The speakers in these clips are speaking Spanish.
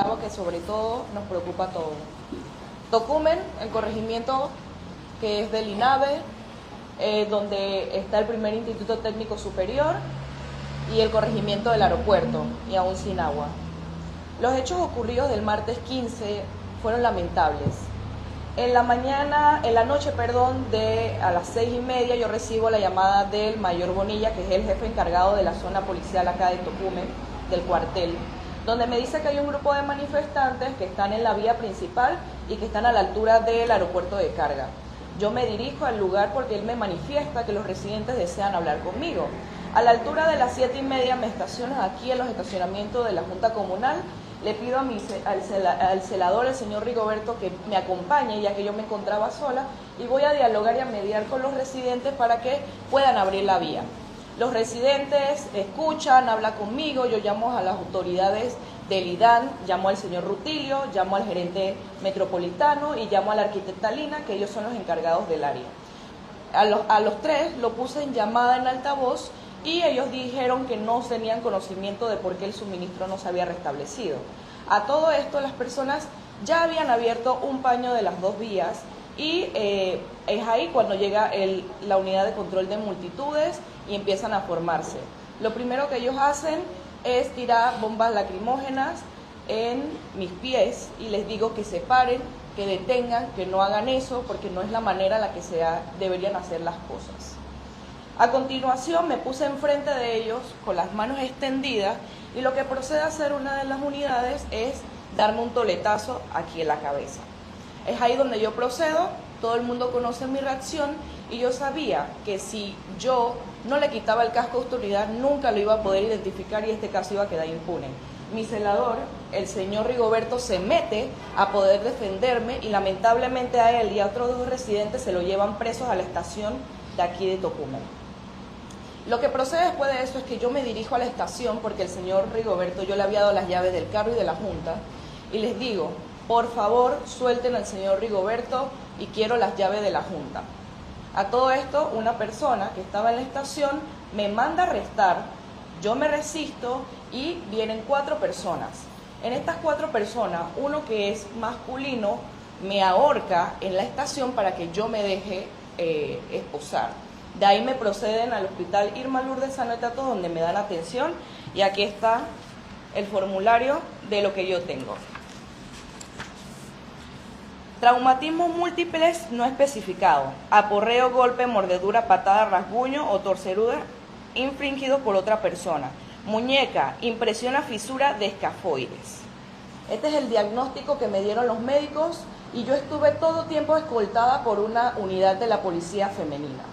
agua que sobre todo nos preocupa a todos. Tocumen, el corregimiento que es del INAVE, donde está el primer Instituto Técnico Superior y el corregimiento del aeropuerto, y aún sin agua. Los hechos ocurridos del martes 15 fueron lamentables. En la noche, a las 6:30 yo recibo la llamada del mayor Bonilla, que es el jefe encargado de la zona policial acá de Tocumen, del cuartel, donde me dice que hay un grupo de manifestantes que están en la vía principal y que están a la altura del aeropuerto de carga. Yo me dirijo al lugar porque él me manifiesta que los residentes desean hablar conmigo. A la altura de las 7:30 me estaciono aquí en los estacionamientos de la Junta Comunal. Le pido al celador, el señor Rigoberto, que me acompañe, ya que yo me encontraba sola, y voy a dialogar y a mediar con los residentes para que puedan abrir la vía. Los residentes escuchan, hablan conmigo, yo llamo a las autoridades del IDAN, llamo al señor Rutilio, llamo al gerente metropolitano y llamo a la arquitecta Lina, que ellos son los encargados del área. A los tres lo puse en llamada en altavoz y ellos dijeron que no tenían conocimiento de por qué el suministro no se había restablecido. A todo esto, las personas ya habían abierto un paño de las dos vías y es ahí cuando llega la unidad de control de multitudes y empiezan a formarse. Lo primero que ellos hacen es tirar bombas lacrimógenas en mis pies y les digo que se paren, que detengan, que no hagan eso, porque no es la manera en la que deberían hacer las cosas. A continuación me puse enfrente de ellos con las manos extendidas y lo que procede a hacer una de las unidades es darme un toletazo aquí en la cabeza. Es ahí donde yo procedo, todo el mundo conoce mi reacción y yo sabía que si yo no le quitaba el casco de autoridad nunca lo iba a poder identificar y este caso iba a quedar impune. Mi celador, el señor Rigoberto, se mete a poder defenderme y lamentablemente a él y a otros dos residentes se lo llevan presos a la estación de aquí de Tocumen. Lo que procede después de eso es que yo me dirijo a la estación porque el señor Rigoberto, yo le había dado las llaves del carro y de la Junta y les digo, por favor suelten al señor Rigoberto y quiero las llaves de la Junta. A todo esto, una persona que estaba en la estación me manda a arrestar, yo me resisto y vienen 4 personas. En estas 4 personas, uno que es masculino me ahorca en la estación para que yo me deje esposar. De ahí me proceden al hospital Irma Lourdes Sanoetato, donde me dan atención y aquí está el formulario de lo que yo tengo. Traumatismos múltiples no especificados, aporreo, golpe, mordedura, patada, rasguño o torcedura infringido por otra persona. Muñeca, impresión a fisura de escafoides. Este es el diagnóstico que me dieron los médicos y yo estuve todo tiempo escoltada por una unidad de la policía femenina.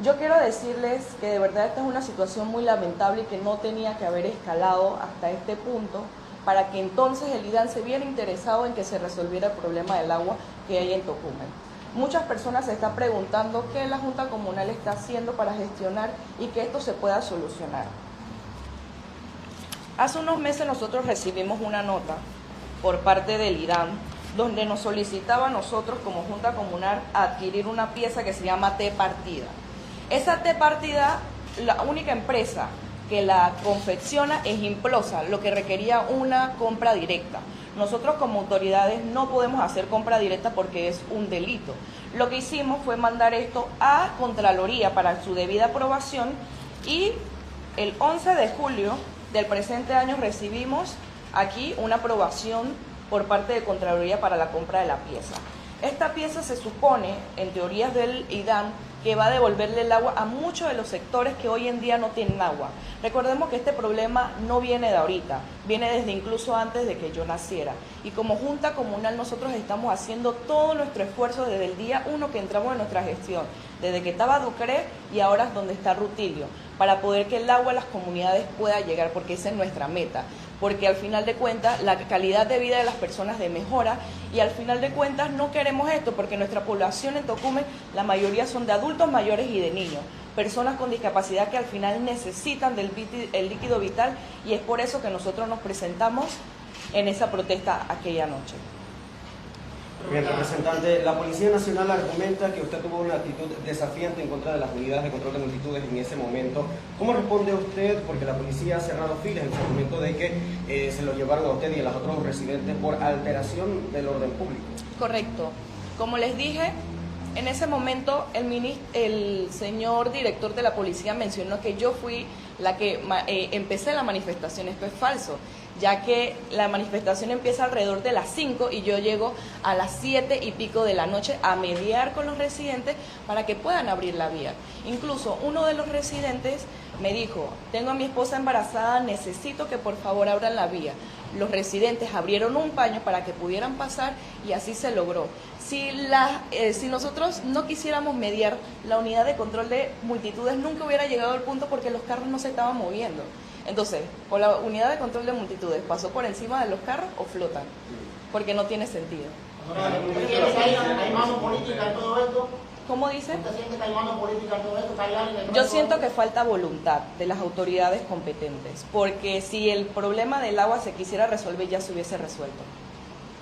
Yo quiero decirles que de verdad esta es una situación muy lamentable y que no tenía que haber escalado hasta este punto para que entonces el IDAN se viera interesado en que se resolviera el problema del agua que hay en Tocumen. Muchas personas se están preguntando qué la Junta Comunal está haciendo para gestionar y que esto se pueda solucionar. Hace unos meses nosotros recibimos una nota por parte del IDAN donde nos solicitaba a nosotros como Junta Comunal adquirir una pieza que se llama T partida. Esa T partida, la única empresa que la confecciona es Implosa, lo que requería una compra directa. Nosotros como autoridades no podemos hacer compra directa porque es un delito. Lo que hicimos fue mandar esto a Contraloría para su debida aprobación y el 11 de julio del presente año recibimos aquí una aprobación por parte de Contraloría para la compra de la pieza. Esta pieza se supone, en teorías del IDAN, que va a devolverle el agua a muchos de los sectores que hoy en día no tienen agua. Recordemos que este problema no viene de ahorita, viene desde incluso antes de que yo naciera. Y como Junta Comunal nosotros estamos haciendo todo nuestro esfuerzo desde el día 1 que entramos en nuestra gestión, desde que estaba Ducre y ahora es donde está Rutilio, para poder que el agua a las comunidades pueda llegar, porque esa es nuestra meta. Porque al final de cuentas la calidad de vida de las personas mejora y al final de cuentas no queremos esto porque nuestra población en Tocumen la mayoría son de adultos mayores y de niños, personas con discapacidad que al final necesitan del líquido vital y es por eso que nosotros nos presentamos en esa protesta aquella noche. Bien, representante, la Policía Nacional argumenta que usted tuvo una actitud desafiante en contra de las unidades de control de multitudes en ese momento. ¿Cómo responde usted? Porque la policía ha cerrado filas en ese momento de que se lo llevaron a usted y a los otros residentes por alteración del orden público. Correcto. Como les dije, en ese momento el señor director de la policía mencionó que yo fui la que empecé la manifestación. Esto es falso, ya que la manifestación empieza alrededor de las 5 y yo llego a las 7 y pico de la noche a mediar con los residentes para que puedan abrir la vía. Incluso uno de los residentes me dijo: tengo a mi esposa embarazada, necesito que por favor abran la vía. Los residentes abrieron un paño para que pudieran pasar y así se logró. Si nosotros no quisiéramos mediar, la unidad de control de multitudes nunca hubiera llegado al punto porque los carros no se estaban moviendo. Entonces, o la unidad de control de multitudes pasó por encima de los carros o flotan, porque no tiene sentido. ¿Hay mano política en todo esto? ¿Cómo dice? ¿Usted siente que hay mano política en todo esto? Yo siento que falta voluntad de las autoridades competentes, porque si el problema del agua se quisiera resolver, ya se hubiese resuelto.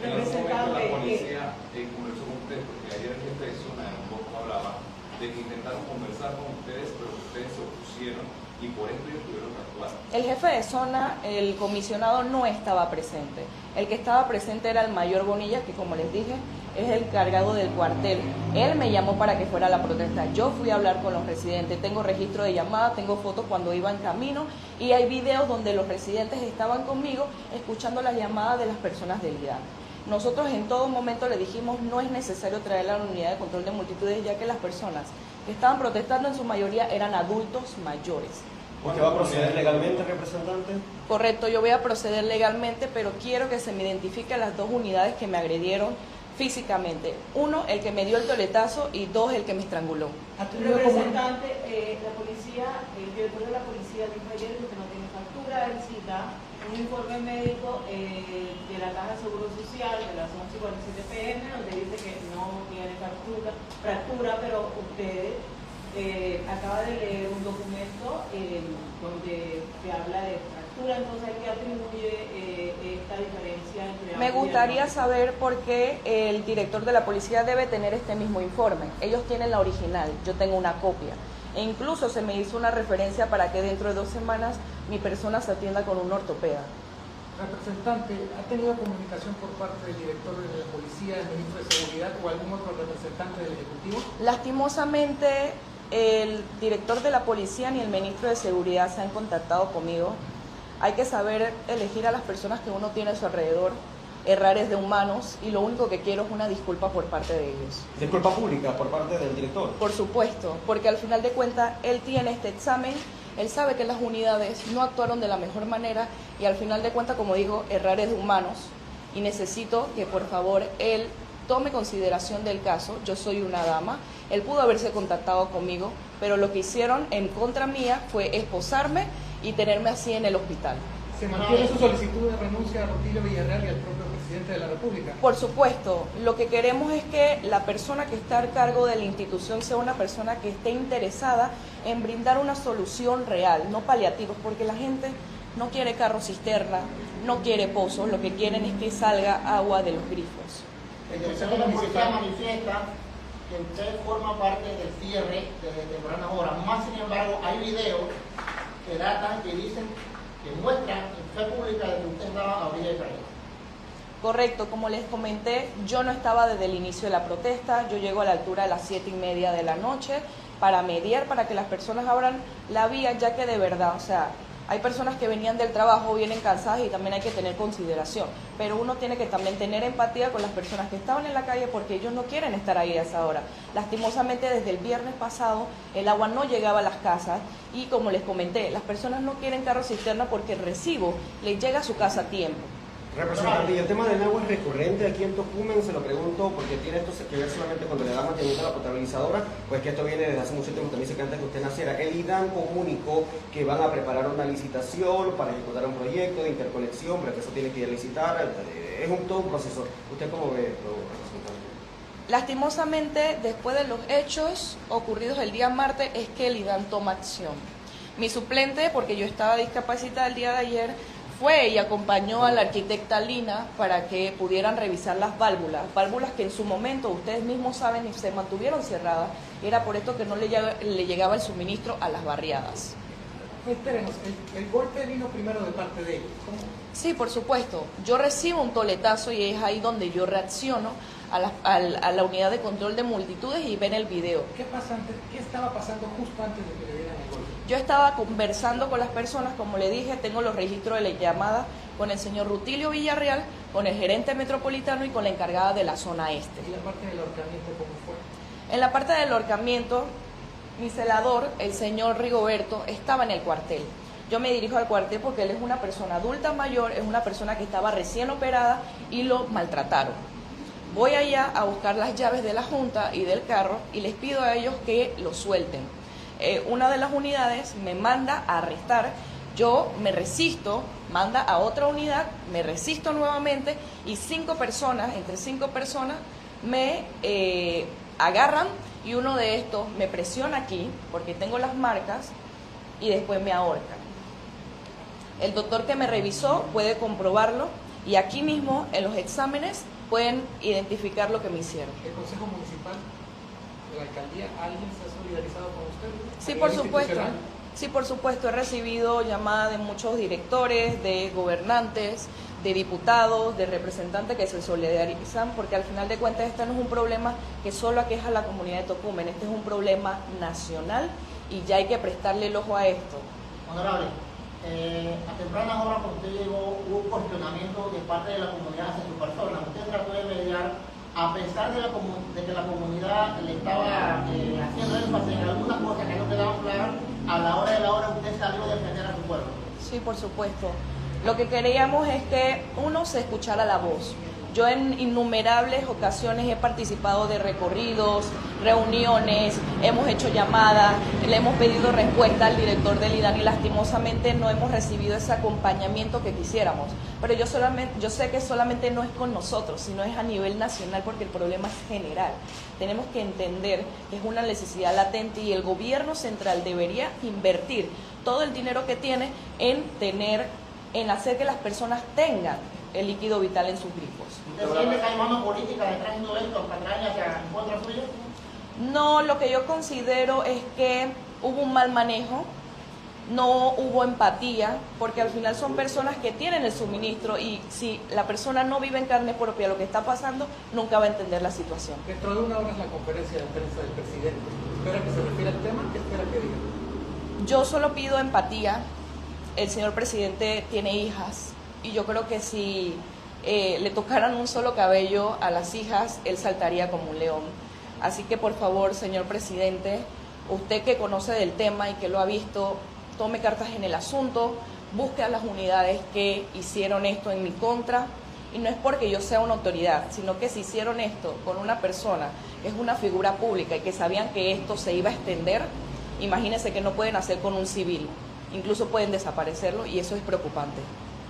En algún momento la policía conversó con ustedes, porque ayer el jefe de zona un poco hablaba de que intentaron conversar con ustedes, pero ustedes se opusieron y por esto ellos tuvieron que actuar. El jefe de zona, el comisionado, no estaba presente. El que estaba presente era el mayor Bonilla, que como les dije, es el cargado del cuartel. Él me llamó para que fuera a la protesta. Yo fui a hablar con los residentes. Tengo registro de llamada, tengo fotos cuando iba en camino y hay videos donde los residentes estaban conmigo escuchando las llamadas de las personas del IDAN. Nosotros en todo momento le dijimos: no es necesario traer la unidad de control de multitudes, ya que las personas que estaban protestando en su mayoría eran adultos mayores. ¿Usted va a proceder legalmente, representante? Correcto, yo voy a proceder legalmente, pero quiero que se me identifique las dos unidades que me agredieron físicamente. Uno, el que me dio el toletazo, y dos, el que me estranguló. Representante, la policía, el director de la policía dijo ayer que no tiene factura, él cita un informe médico de la Caja de Seguro Social de las 11:47 p.m. donde dice que no tiene fractura, pero usted acaba de leer un documento donde se habla de fractura, entonces ¿a qué atribuye esta diferencia entre ambos? Me gustaría saber por qué el director de la policía debe tener este mismo informe. Ellos tienen la original, yo tengo una copia. E incluso se me hizo una referencia para que dentro de 2 semanas mi persona se atienda con un ortopeda. Representante, ¿ha tenido comunicación por parte del director de la policía, del ministro de Seguridad o algún otro representante del Ejecutivo? Lastimosamente, el director de la policía ni el ministro de Seguridad se han contactado conmigo. Hay que saber elegir a las personas que uno tiene a su alrededor. Errar es de humanos y lo único que quiero es una disculpa por parte de ellos. ¿Disculpa pública por parte del director? Por supuesto, porque al final de cuentas él tiene este examen, él sabe que las unidades no actuaron de la mejor manera y al final de cuentas, como digo, errar es de humanos y necesito que por favor él tome consideración del caso. Yo soy una dama, él pudo haberse contactado conmigo, pero lo que hicieron en contra mía fue esposarme y tenerme así en el hospital. ¿Se mantiene su solicitud de renuncia a Rutilio Villarreal y al propio presidente de la República? Por supuesto, lo que queremos es que la persona que está a cargo de la institución sea una persona que esté interesada en brindar una solución real, no paliativos, porque la gente no quiere carro cisterna, no quiere pozos, lo que quieren es que salga agua de los grifos. El director de la policía manifiesta que usted forma parte del cierre desde tempranas horas. Más sin embargo, hay videos que datan, que dicen, que muestran en fe pública de que usted estaba a orilla de caer. Correcto, como les comenté, yo no estaba desde el inicio de la protesta, yo llego a la altura de las 7:30 de la noche para mediar, para que las personas abran la vía, ya que de verdad, o sea, hay personas que venían del trabajo, vienen cansadas y también hay que tener consideración, pero uno tiene que también tener empatía con las personas que estaban en la calle porque ellos no quieren estar ahí a esa hora. Lastimosamente desde el viernes pasado el agua no llegaba a las casas y como les comenté, las personas no quieren carro cisterna porque el recibo les llega a su casa a tiempo. Representante, y el tema del agua es recurrente aquí en Tocumen, se lo pregunto porque tiene esto que ver solamente cuando le da mantenimiento a la potabilizadora, pues que esto viene desde hace mucho tiempo, también se que antes que usted naciera. El IDAN comunicó que van a preparar una licitación para ejecutar un proyecto de interconexión, pero que eso tiene que ir a licitar, es todo un proceso. ¿Usted cómo ve esto, representante? Lastimosamente, después de los hechos ocurridos el día martes, es que el IDAN toma acción. Mi suplente, porque yo estaba discapacitada el día de ayer, fue y acompañó a la arquitecta Lina para que pudieran revisar las válvulas que en su momento ustedes mismos saben y se mantuvieron cerradas, y era por esto que no le llegaba el suministro a las barriadas. Espérenos, el golpe vino primero de parte de ellos. ¿Cómo? Sí, por supuesto. Yo recibo un toletazo y es ahí donde yo reacciono a la unidad de control de multitudes y ven el video. ¿Qué estaba pasando justo antes de que le dieran el golpe? Yo estaba conversando con las personas, como le dije, tengo los registros de la llamada con el señor Rutilio Villarreal, con el gerente metropolitano y con la encargada de la zona este. ¿Y la parte del ahorcamiento cómo fue? En la parte del ahorcamiento, mi celador, el señor Rigoberto, estaba en el cuartel. Yo me dirijo al cuartel porque él es una persona adulta mayor, es una persona que estaba recién operada y lo maltrataron. Voy allá a buscar las llaves de la junta y del carro y les pido a ellos que lo suelten. Una de las unidades me manda a arrestar, yo me resisto, manda a otra unidad, me resisto nuevamente y entre 5 personas me agarran y uno de estos me presiona aquí porque tengo las marcas y después me ahorcan. El doctor que me revisó puede comprobarlo y aquí mismo en los exámenes pueden identificar lo que me hicieron. ¿El Consejo Municipal de la Alcaldía, alguien se ha solidarizado con usted? Sí, por supuesto. Sí, por supuesto. He recibido llamadas de muchos directores, de gobernantes, de diputados, de representantes que se solidarizan, porque al final de cuentas este no es un problema que solo aqueja a la comunidad de Tocumen, este es un problema nacional y ya hay que prestarle el ojo a esto. Honorable, a tempranas horas cuando usted llegó hubo un cuestionamiento de parte de la comunidad hacia su persona. Usted trató de mediar, a pesar de que la comunidad le estaba haciendo énfasis en algunas cosas que no quedaban claras, a la hora de la hora usted salió a defender a su pueblo. Sí, por supuesto. Lo que queríamos es que uno se escuchara la voz. Yo en innumerables ocasiones he participado de recorridos, reuniones, hemos hecho llamadas, le hemos pedido respuesta al director del IDAN y lastimosamente no hemos recibido ese acompañamiento que quisiéramos. Pero yo sé que solamente no es con nosotros, sino es a nivel nacional porque el problema es general. Tenemos que entender que es una necesidad latente y el gobierno central debería invertir todo el dinero que tiene en hacer que las personas tengan el líquido vital en sus grifos. ¿Usted siente que hay mano política detrás de todo esto, patrañas en contra suya? No, lo que yo considero es que hubo un mal manejo, no hubo empatía, porque al final son personas que tienen el suministro y si la persona no vive en carne propia lo que está pasando, nunca va a entender la situación. Dentro de una hora es la conferencia de prensa del presidente. ¿Espera que se refiera al tema? ¿Qué espera que diga? Yo solo pido empatía. El señor presidente tiene hijas y yo creo que si le tocaran un solo cabello a las hijas, él saltaría como un león. Así que por favor, señor presidente, usted que conoce del tema y que lo ha visto, tome cartas en el asunto, busque a las unidades que hicieron esto en mi contra. Y no es porque yo sea una autoridad, sino que si hicieron esto con una persona que es una figura pública y que sabían que esto se iba a extender, imagínense que no pueden hacer con un civil. Incluso pueden desaparecerlo y eso es preocupante.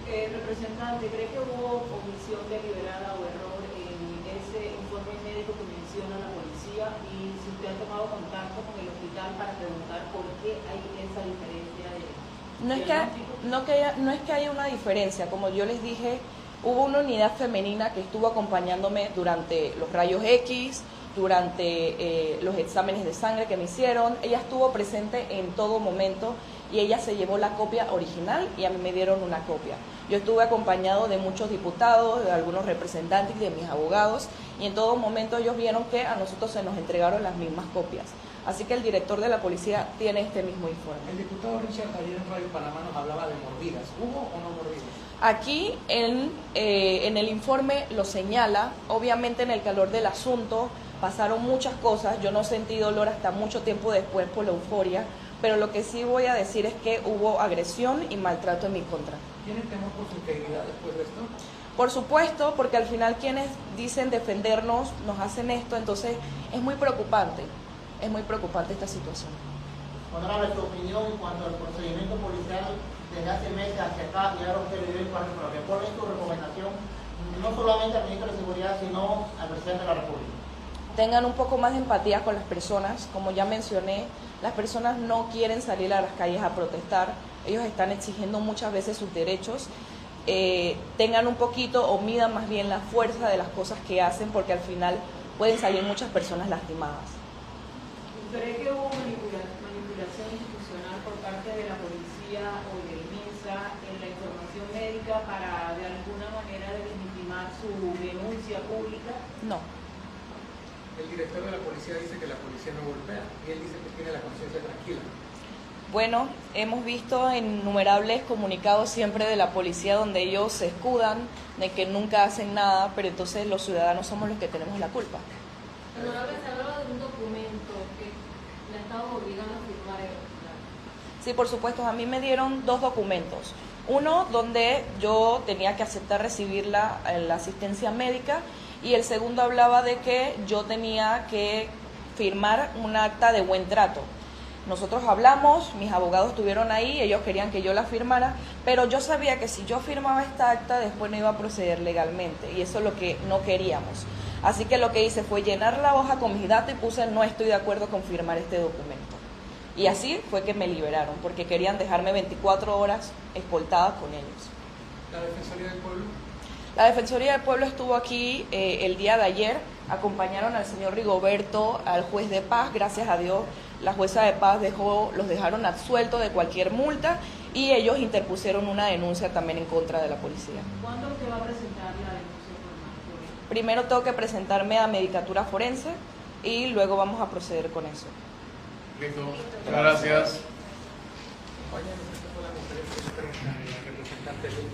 Representante, ¿cree que hubo omisión deliberada o error en ese informe médico que menciona la policía? Y si usted ha tomado contacto con el hospital para preguntar por qué hay esa diferencia de no es que haya una diferencia, como yo les dije, hubo una unidad femenina que estuvo acompañándome durante los rayos X, durante los exámenes de sangre que me hicieron. Ella estuvo presente en todo momento y ella se llevó la copia original y a mí me dieron una copia. Yo estuve acompañado de muchos diputados, de algunos representantes y de mis abogados y en todo momento ellos vieron que a nosotros se nos entregaron las mismas copias. Así que el director de la policía tiene este mismo informe. El diputado Richard ayer en Radio Panamá nos hablaba de mordidas. ¿Hubo o no mordidas? Aquí en el informe lo señala, obviamente en el calor del asunto pasaron muchas cosas, yo no sentí dolor hasta mucho tiempo después por la euforia, pero lo que sí voy a decir es que hubo agresión y maltrato en mi contra. ¿Tienen temor por su integridad después de esto? Por supuesto, porque al final quienes dicen defendernos nos hacen esto, entonces es muy preocupante esta situación. Honorable, tu opinión en cuanto al procedimiento policial desde hace meses hacia acá y ahora usted vive en carne propia. ¿Cuál es tu recomendación, no solamente al ministro de Seguridad, sino al presidente de la República? Tengan un poco más de empatía con las personas. Como ya mencioné, las personas no quieren salir a las calles a protestar. Ellos están exigiendo muchas veces sus derechos tengan un poquito o midan más bien la fuerza de las cosas que hacen, porque al final pueden salir muchas personas lastimadas. ¿Cree que hubo manipulación institucional por parte de la policía o del MINSA en la información médica para de alguna manera deslegitimar su denuncia pública? No. El director de la policía dice que la policía no golpea y él dice que tiene la conciencia tranquila. Bueno, hemos visto innumerables comunicados siempre de la policía donde ellos se escudan de que nunca hacen nada, pero entonces los ciudadanos somos los que tenemos la culpa. Honorable, se hablaba de un documento que le estaban obligando a firmar el... Sí, por supuesto, a mí me dieron 2 documentos. Uno donde yo tenía que aceptar recibir la asistencia médica, y el segundo hablaba de que yo tenía que firmar un acta de buen trato. Nosotros hablamos, mis abogados estuvieron ahí, ellos querían que yo la firmara, pero yo sabía que si yo firmaba esta acta después no iba a proceder legalmente, y eso es lo que no queríamos. Así que lo que hice fue llenar la hoja con mis datos y puse no estoy de acuerdo con firmar este documento. Y así fue que me liberaron, porque querían dejarme 24 horas escoltada con ellos. ¿La Defensoría del Pueblo? La Defensoría del Pueblo estuvo aquí el día de ayer, acompañaron al señor Rigoberto, al juez de paz, gracias a Dios la jueza de paz los dejaron absueltos de cualquier multa, y ellos interpusieron una denuncia también en contra de la policía. ¿Cuándo usted va a presentar la denuncia formal? Primero tengo que presentarme a Medicatura Forense y luego vamos a proceder con eso. Listo. Gracias. Compañeros, esta fue la conferencia de prensa de la representante del